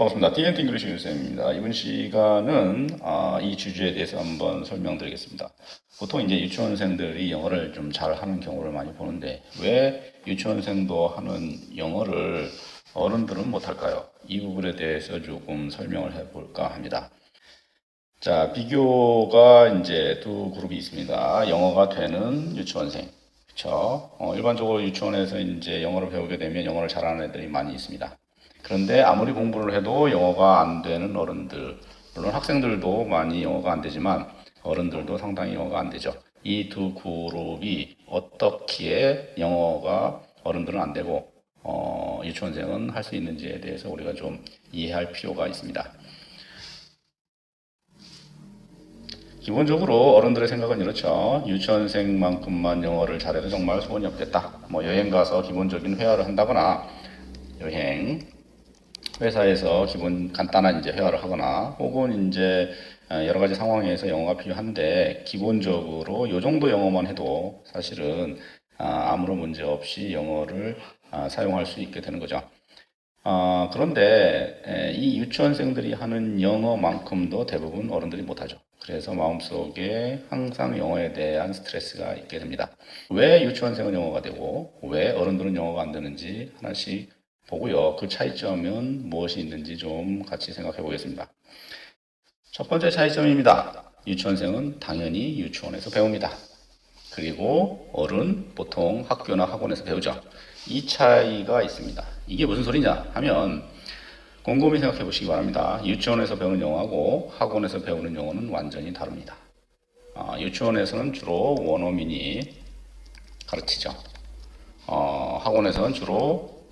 반갑습니다. TNT 잉글리시 유쌤입니다. 이번 시간은 이 주제에 대해서 한번 설명드리겠습니다. 보통 이제 유치원생들이 영어를 좀 잘하는 경우를 많이 보는데 왜 유치원생도 하는 영어를 어른들은 못할까요? 이 부분에 대해서 조금 설명을 해볼까 합니다. 자, 비교가 이제 두 그룹이 있습니다. 영어가 되는 유치원생. 그쵸? 일반적으로 유치원에서 이제 영어를 배우게 되면 영어를 잘하는 애들이 많이 있습니다. 그런데 아무리 공부를 해도 영어가 안 되는 어른들, 물론 학생들도 많이 영어가 안 되지만 어른들도 상당히 영어가 안 되죠. 이 두 그룹이 어떻게 영어가 어른들은 안 되고 유치원생은 할 수 있는지에 대해서 우리가 좀 이해할 필요가 있습니다. 기본적으로 어른들의 생각은 이렇죠. 유치원생만큼만 영어를 잘해도 정말 소원이 없겠다. 뭐 여행 가서 기본적인 회화를 한다거나 여행 회사에서 기본 간단한 이제 회화를 하거나 혹은 이제 여러 가지 상황에서 영어가 필요한데 기본적으로 요 정도 영어만 해도 사실은 아무런 문제 없이 영어를 사용할 수 있게 되는 거죠. 그런데 이 유치원생들이 하는 영어만큼도 대부분 어른들이 못하죠. 그래서 마음속에 항상 영어에 대한 스트레스가 있게 됩니다. 왜 유치원생은 영어가 되고 왜 어른들은 영어가 안 되는지 하나씩 보고요. 그 차이점은 무엇이 있는지 좀 같이 생각해 보겠습니다. 첫 번째 차이점입니다. 유치원생은 당연히 유치원에서 배웁니다. 그리고 어른 보통 학교나 학원에서 배우죠. 이 차이가 있습니다. 이게 무슨 소리냐 하면 곰곰이 생각해 보시기 바랍니다. 유치원에서 배우는 영어하고 학원에서 배우는 영어는 완전히 다릅니다. 유치원에서는 주로 원어민이 가르치죠. 학원에서는 주로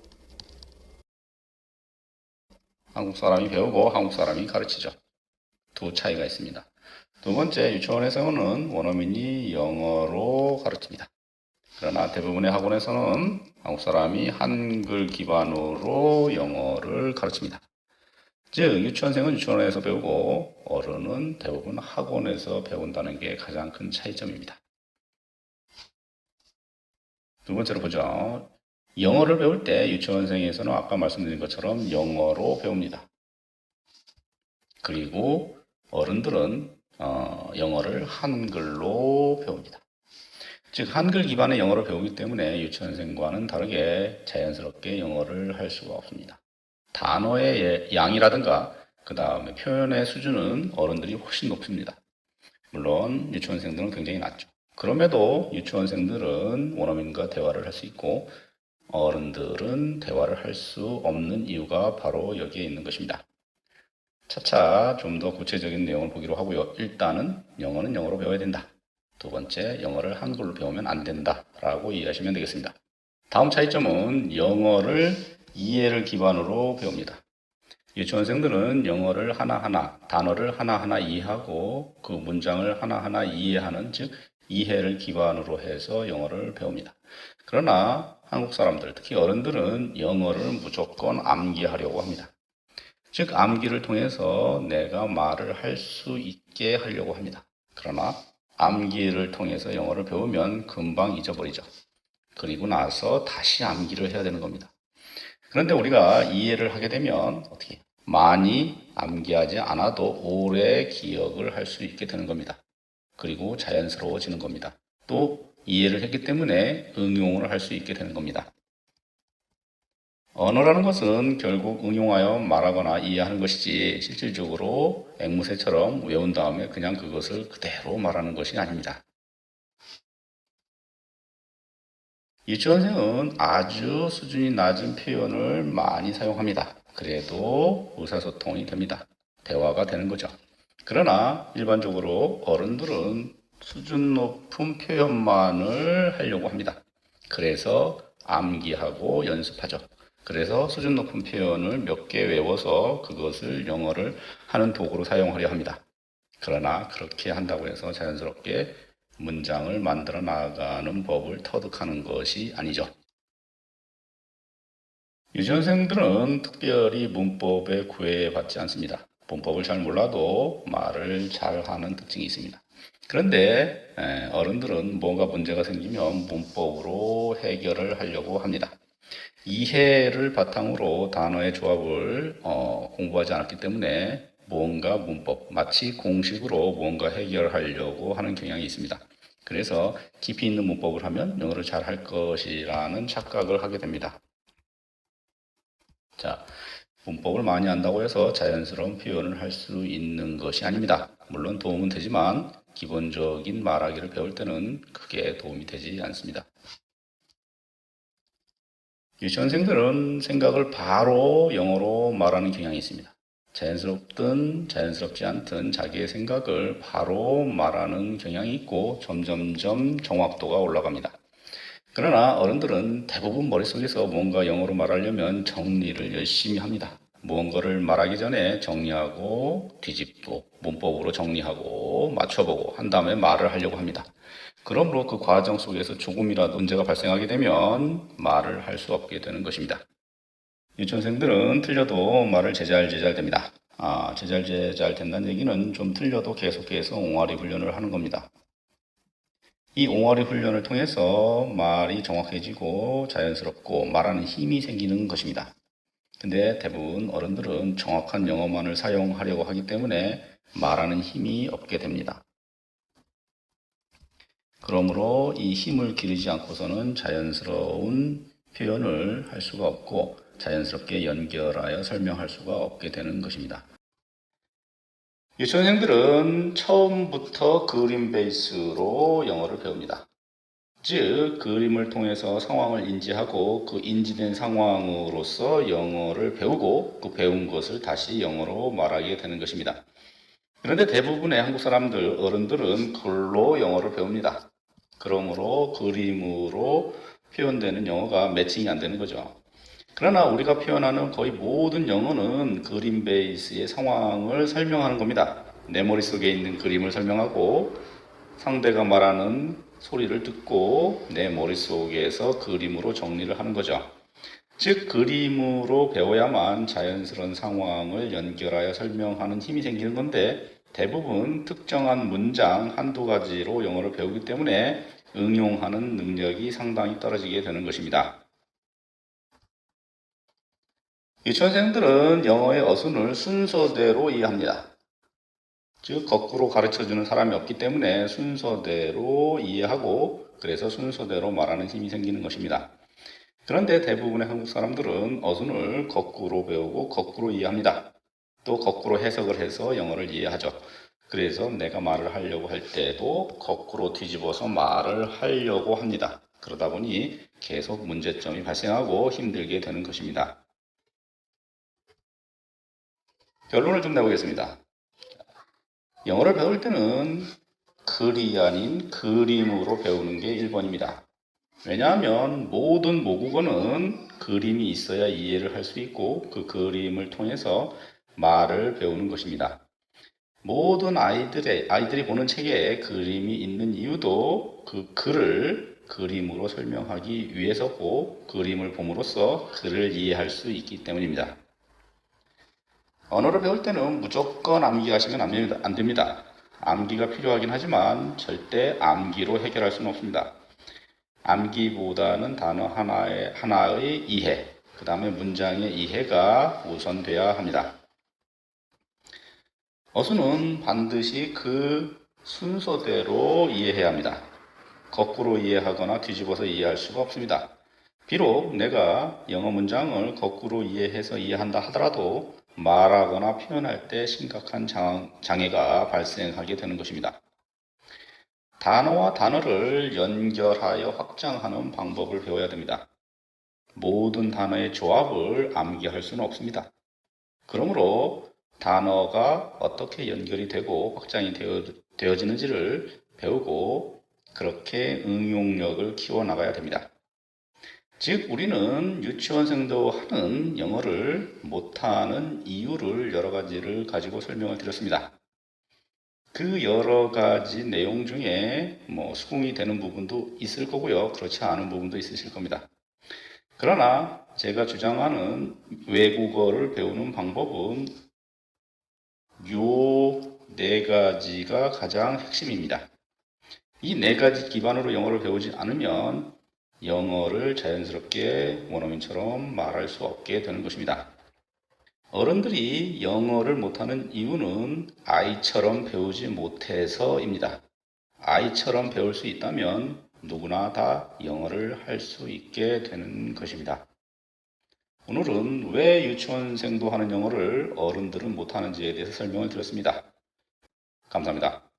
한국 사람이 배우고 한국 사람이 가르치죠. 두 차이가 있습니다. 두 번째, 유치원에서는 원어민이 영어로 가르칩니다. 그러나 대부분의 학원에서는 한국 사람이 한글 기반으로 영어를 가르칩니다. 즉, 유치원생은 유치원에서 배우고 어른은 대부분 학원에서 배운다는 게 가장 큰 차이점입니다. 두 번째로 보죠. 영어를 배울 때 유치원생에서는 아까 말씀드린 것처럼 영어로 배웁니다. 그리고 어른들은 영어를 한글로 배웁니다. 즉 한글 기반의 영어를 배우기 때문에 유치원생과는 다르게 자연스럽게 영어를 할 수가 없습니다. 단어의 양이라든가 그 다음에 표현의 수준은 어른들이 훨씬 높습니다. 물론 유치원생들은 굉장히 낮죠. 그럼에도 유치원생들은 원어민과 대화를 할 수 있고 어른들은 대화를 할 수 없는 이유가 바로 여기에 있는 것입니다. 차차 좀 더 구체적인 내용을 보기로 하고요. 일단은 영어는 영어로 배워야 된다. 두 번째, 영어를 한글로 배우면 안 된다 라고 이해하시면 되겠습니다. 다음 차이점은 영어를 이해를 기반으로 배웁니다. 유치원생들은 영어를 하나하나, 단어를 하나하나 이해하고 그 문장을 하나하나 이해하는, 즉 이해를 기반으로 해서 영어를 배웁니다. 그러나 한국 사람들, 특히 어른들은 영어를 무조건 암기하려고 합니다. 즉 암기를 통해서 내가 말을 할 수 있게 하려고 합니다. 그러나 암기를 통해서 영어를 배우면 금방 잊어버리죠. 그리고 나서 다시 암기를 해야 되는 겁니다. 그런데 우리가 이해를 하게 되면 어떻게 많이 암기하지 않아도 오래 기억을 할 수 있게 되는 겁니다. 그리고 자연스러워지는 겁니다. 또 이해를 했기 때문에 응용을 할 수 있게 되는 겁니다. 언어라는 것은 결국 응용하여 말하거나 이해하는 것이지 실질적으로 앵무새처럼 외운 다음에 그냥 그것을 그대로 말하는 것이 아닙니다. 유치원생은 아주 수준이 낮은 표현을 많이 사용합니다. 그래도 의사소통이 됩니다. 대화가 되는 거죠. 그러나 일반적으로 어른들은 수준 높은 표현만을 하려고 합니다. 그래서 암기하고 연습하죠. 그래서 수준 높은 표현을 몇 개 외워서 그것을 영어를 하는 도구로 사용하려 합니다. 그러나 그렇게 한다고 해서 자연스럽게 문장을 만들어 나가는 법을 터득하는 것이 아니죠. 유치원생들은 특별히 문법에 구애받지 않습니다. 문법을 잘 몰라도 말을 잘하는 특징이 있습니다. 그런데 어른들은 뭔가 문제가 생기면 문법으로 해결을 하려고 합니다. 이해를 바탕으로 단어의 조합을 공부하지 않았기 때문에 무언가 문법, 마치 공식으로 무언가 해결하려고 하는 경향이 있습니다. 그래서 깊이 있는 문법을 하면 영어를 잘 할 것이라는 착각을 하게 됩니다. 자, 문법을 많이 한다고 해서 자연스러운 표현을 할 수 있는 것이 아닙니다. 물론 도움은 되지만 기본적인 말하기를 배울 때는 크게 도움이 되지 않습니다. 유치원생들은 생각을 바로 영어로 말하는 경향이 있습니다. 자연스럽든 자연스럽지 않든 자기의 생각을 바로 말하는 경향이 있고 점점점 정확도가 올라갑니다. 그러나 어른들은 대부분 머릿속에서 뭔가 영어로 말하려면 정리를 열심히 합니다. 무언가를 말하기 전에 정리하고 뒤집고 문법으로 정리하고 맞춰보고 한 다음에 말을 하려고 합니다. 그러므로 그 과정 속에서 조금이라도 문제가 발생하게 되면 말을 할 수 없게 되는 것입니다. 유치원생들은 틀려도 말을 제잘제잘 됩니다. 제잘제잘 된다는 얘기는 좀 틀려도 계속해서 옹알이 훈련을 하는 겁니다. 이 옹알이 훈련을 통해서 말이 정확해지고 자연스럽고 말하는 힘이 생기는 것입니다. 근데 대부분 어른들은 정확한 영어만을 사용하려고 하기 때문에 말하는 힘이 없게 됩니다. 그러므로 이 힘을 기르지 않고서는 자연스러운 표현을 할 수가 없고 자연스럽게 연결하여 설명할 수가 없게 되는 것입니다. 유치원생들은 처음부터 그림 베이스로 영어를 배웁니다. 즉, 그림을 통해서 상황을 인지하고 그 인지된 상황으로서 영어를 배우고 그 배운 것을 다시 영어로 말하게 되는 것입니다. 그런데 대부분의 한국 사람들, 어른들은 글로 영어를 배웁니다. 그러므로 그림으로 표현되는 영어가 매칭이 안 되는 거죠. 그러나 우리가 표현하는 거의 모든 영어는 그림 베이스의 상황을 설명하는 겁니다. 내 머릿속에 있는 그림을 설명하고 상대가 말하는 소리를 듣고 내 머릿속에서 그림으로 정리를 하는 거죠. 즉, 그림으로 배워야만 자연스러운 상황을 연결하여 설명하는 힘이 생기는 건데 대부분 특정한 문장 한두 가지로 영어를 배우기 때문에 응용하는 능력이 상당히 떨어지게 되는 것입니다. 유치원생들은 영어의 어순을 순서대로 이해합니다. 즉, 거꾸로 가르쳐주는 사람이 없기 때문에 순서대로 이해하고 그래서 순서대로 말하는 힘이 생기는 것입니다. 그런데 대부분의 한국 사람들은 어순을 거꾸로 배우고 거꾸로 이해합니다. 또 거꾸로 해석을 해서 영어를 이해하죠. 그래서 내가 말을 하려고 할 때도 거꾸로 뒤집어서 말을 하려고 합니다. 그러다 보니 계속 문제점이 발생하고 힘들게 되는 것입니다. 결론을 좀 내보겠습니다. 영어를 배울 때는 글이 아닌 그림으로 배우는 게 1번입니다. 왜냐하면 모든 모국어는 그림이 있어야 이해를 할 수 있고 그 그림을 통해서 말을 배우는 것입니다. 모든 아이들이 보는 책에 그림이 있는 이유도 그 글을 그림으로 설명하기 위해서고 그림을 봄으로써 글을 이해할 수 있기 때문입니다. 언어를 배울 때는 무조건 암기하시면 안 됩니다. 암기가 필요하긴 하지만 절대 암기로 해결할 수는 없습니다. 암기보다는 단어 하나의 이해, 그 다음에 문장의 이해가 우선돼야 합니다. 어순은 반드시 그 순서대로 이해해야 합니다. 거꾸로 이해하거나 뒤집어서 이해할 수가 없습니다. 비록 내가 영어 문장을 거꾸로 이해해서 이해한다 하더라도 말하거나 표현할 때 심각한 장애가 발생하게 되는 것입니다. 단어와 단어를 연결하여 확장하는 방법을 배워야 됩니다. 모든 단어의 조합을 암기할 수는 없습니다. 그러므로 단어가 어떻게 연결이 되고 확장이 되어지는지를 배우고 그렇게 응용력을 키워나가야 됩니다. 즉, 우리는 유치원생도 하는 영어를 못하는 이유를 여러 가지를 가지고 설명을 드렸습니다. 그 여러 가지 내용 중에 수긍이 되는 부분도 있을 거고요. 그렇지 않은 부분도 있으실 겁니다. 그러나 제가 주장하는 외국어를 배우는 방법은 요 네 가지가 가장 핵심입니다. 이 네 가지 기반으로 영어를 배우지 않으면 영어를 자연스럽게 원어민처럼 말할 수 없게 되는 것입니다. 어른들이 영어를 못하는 이유는 아이처럼 배우지 못해서입니다. 아이처럼 배울 수 있다면 누구나 다 영어를 할 수 있게 되는 것입니다. 오늘은 왜 유치원생도 하는 영어를 어른들은 못하는지에 대해서 설명을 드렸습니다. 감사합니다.